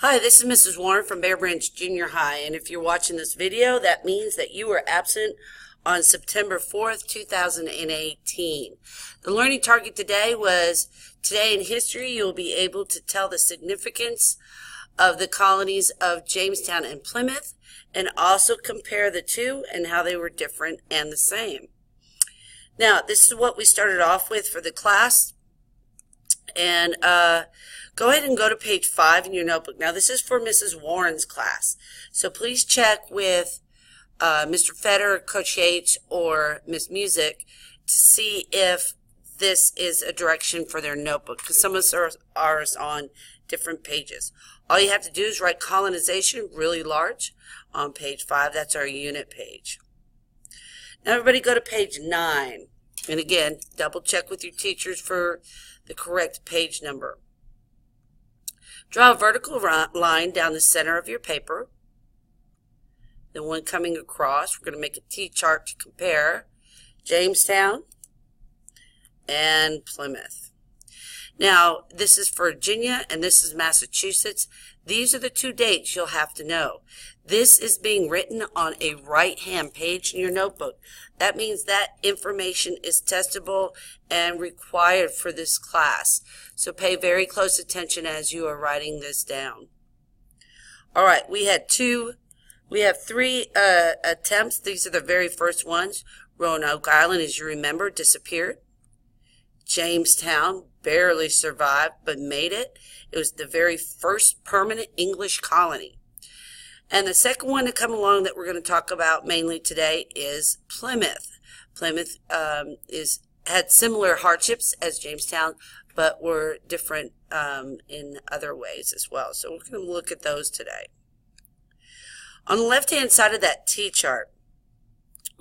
Hi, this is Mrs. Warren from Bear Branch Junior High, and if you're watching this video, that means that you were absent on September 4th, 2018. The learning target today was, today in history, you'll be able to tell the significance of the colonies of Jamestown and Plymouth, and also compare the two and how they were different and the same. Now, this is what we started off with for the class, and go ahead and go to page 5 in your notebook. Now, this is for Mrs. Warren's class, so please check with Mr. Fetter, Coach Yates, or Miss Music to see if this is a direction for their notebook, because some of us are on different pages. All you have to do is write colonization really large on page 5. That's our unit page. Now, everybody go to page 9. And again, double check with your teachers for the correct page number. Draw a vertical line down the center of your paper. Then one coming across, we're going to make a T-chart to compare Jamestown and Plymouth. Now, this is Virginia and this is Massachusetts. These are the two dates you'll have to know. This is being written on a right-hand page in your notebook. That means that information is testable and required for this class. So pay very close attention as you are writing this down. All right, we have 3 attempts. These are the very first ones. Roanoke Island, as you remember, disappeared. Jamestown barely survived but made it. It was the very first permanent English colony. And the second one to come along that we're going to talk about mainly today is Plymouth. Plymouth had similar hardships as Jamestown, but were different in other ways as well. So we're going to look at those today. On the left-hand side of that T-chart,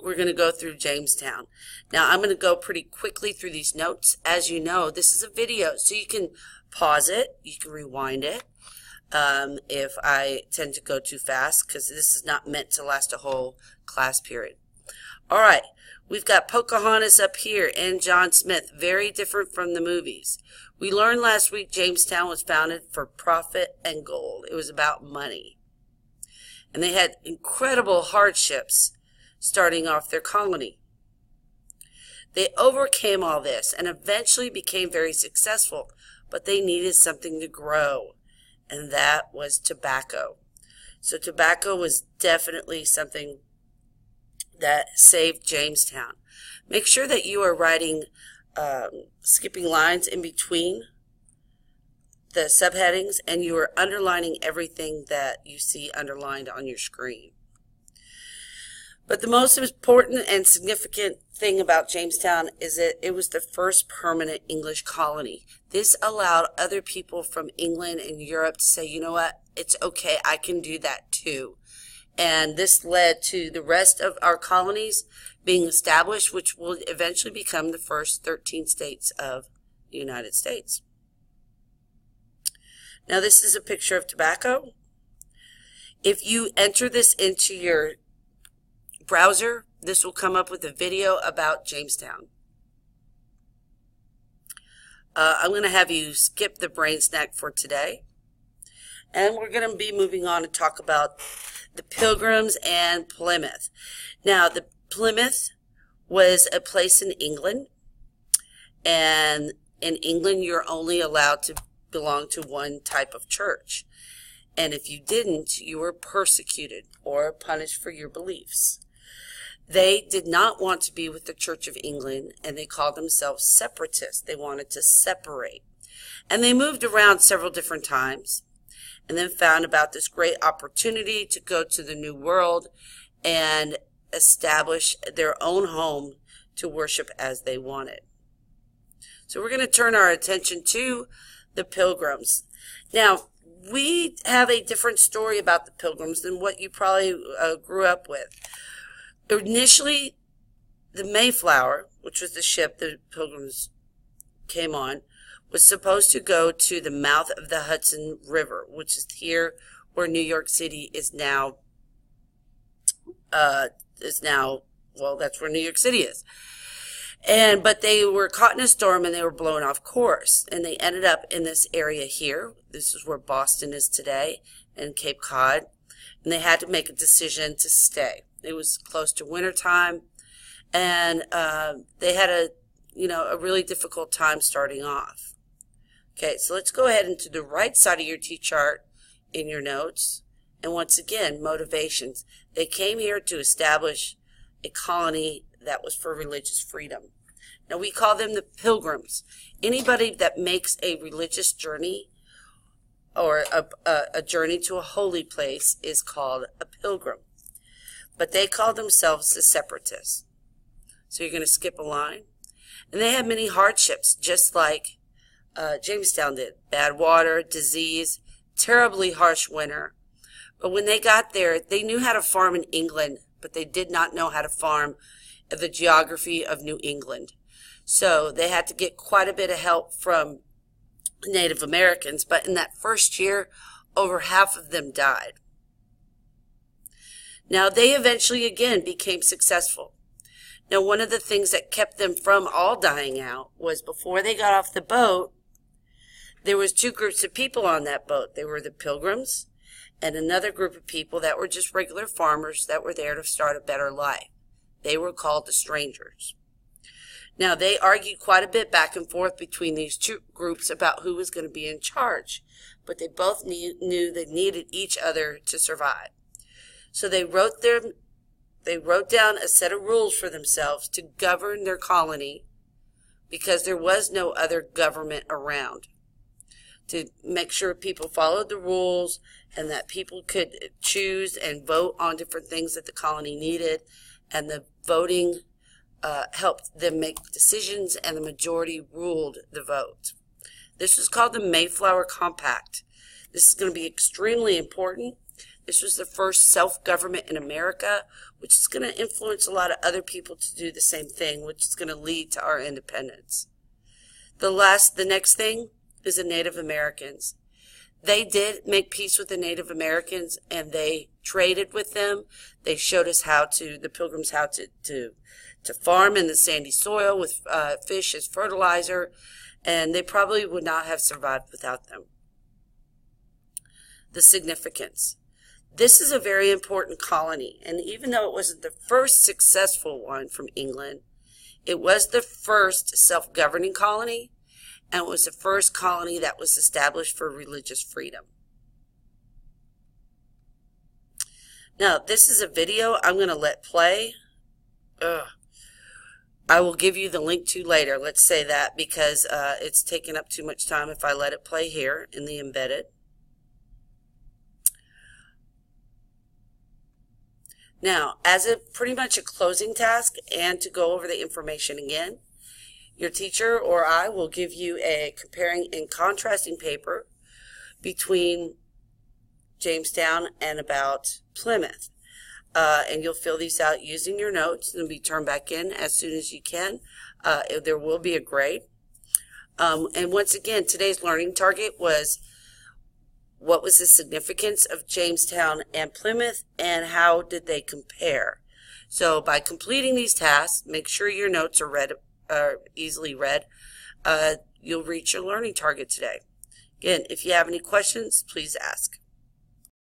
we're going to go through Jamestown. Now, I'm going to go pretty quickly through these notes. As you know, this is a video, so you can pause it, you can rewind it if I tend to go too fast, because this is not meant to last a whole class period. All right, we've got Pocahontas up here and John Smith, very different from the movies. We learned last week Jamestown was founded for profit and gold. It was about money. And they had incredible hardships starting off their colony. They overcame all this and eventually became very successful, but they needed something to grow, and that was tobacco. So tobacco was definitely something that saved Jamestown. Make sure that you are writing skipping lines in between the subheadings, and you are underlining everything that you see underlined on your screen. But the most important and significant thing about Jamestown is that it was the first permanent English colony. This allowed other people from England and Europe to say, you know what, it's okay, I can do that too. And this led to the rest of our colonies being established, which will eventually become the first 13 states of the United States. Now, this is a picture of tobacco. If you enter this into your browser, this will come up with a video about Jamestown. I'm going to have you skip the brain snack for today. And we're going to be moving on to talk about the Pilgrims and Plymouth. Now, the Plymouth was a place in England. And in England, you're only allowed to belong to one type of church. And if you didn't, you were persecuted or punished for your beliefs. They did not want to be with the Church of England, and they called themselves separatists. They wanted to separate. And they moved around several different times and then found about this great opportunity to go to the New World and establish their own home to worship as they wanted. So we're going to turn our attention to the Pilgrims. Now, we have a different story about the Pilgrims than what you probably grew up with. Initially, the Mayflower, which was the ship the Pilgrims came on, was supposed to go to the mouth of the Hudson River, which is here where New York City is now, well, that's where New York City is. But they were caught in a storm and they were blown off course. And they ended up in this area here. This is where Boston is today and Cape Cod. And they had to make a decision to stay. It was close to winter time, and they had a really difficult time starting off. Okay, so let's go ahead into the right side of your T-chart in your notes. And once again, motivations. They came here to establish a colony that was for religious freedom. Now we call them the Pilgrims. Anybody that makes a religious journey or a journey to a holy place is called a pilgrim. But they call themselves the Separatists. So you're going to skip a line. And they had many hardships, just like Jamestown did. Bad water, disease, terribly harsh winter. But when they got there, they knew how to farm in England, but they did not know how to farm the geography of New England. So they had to get quite a bit of help from Native Americans, but in that first year, over half of them died. Now, they eventually, again, became successful. Now, one of the things that kept them from all dying out was before they got off the boat, there was two groups of people on that boat. They were the Pilgrims and another group of people that were just regular farmers that were there to start a better life. They were called the strangers. Now, they argued quite a bit back and forth between these two groups about who was going to be in charge, but they both knew they needed each other to survive. So they wrote down a set of rules for themselves to govern their colony because there was no other government around, to make sure people followed the rules and that people could choose and vote on different things that the colony needed, and the voting helped them make decisions, and the majority ruled the vote. This was called the Mayflower Compact. This is going to be extremely important. This was the first self-government in America, which is going to influence a lot of other people to do the same thing, which is going to lead to our independence. The next thing is the Native Americans. They did make peace with the Native Americans, and they traded with them. They showed us the Pilgrims, how to farm in the sandy soil with fish as fertilizer, and they probably would not have survived without them. The significance. This is a very important colony, and even though it wasn't the first successful one from England, it was the first self-governing colony, and it was the first colony that was established for religious freedom. Now, this is a video I'm going to let play. I will give you the link to later. Let's say that, because it's taking up too much time if I let it play here in the embedded. Now, as pretty much a closing task and to go over the information again, your teacher or I will give you a comparing and contrasting paper between Jamestown and about Plymouth. And you'll fill these out using your notes and be turned back in as soon as you can. There will be a grade. And once again, today's learning target was, what was the significance of Jamestown and Plymouth, and how did they compare? So by completing these tasks, make sure your notes are easily read. You'll reach your learning target today. Again, if you have any questions, please ask.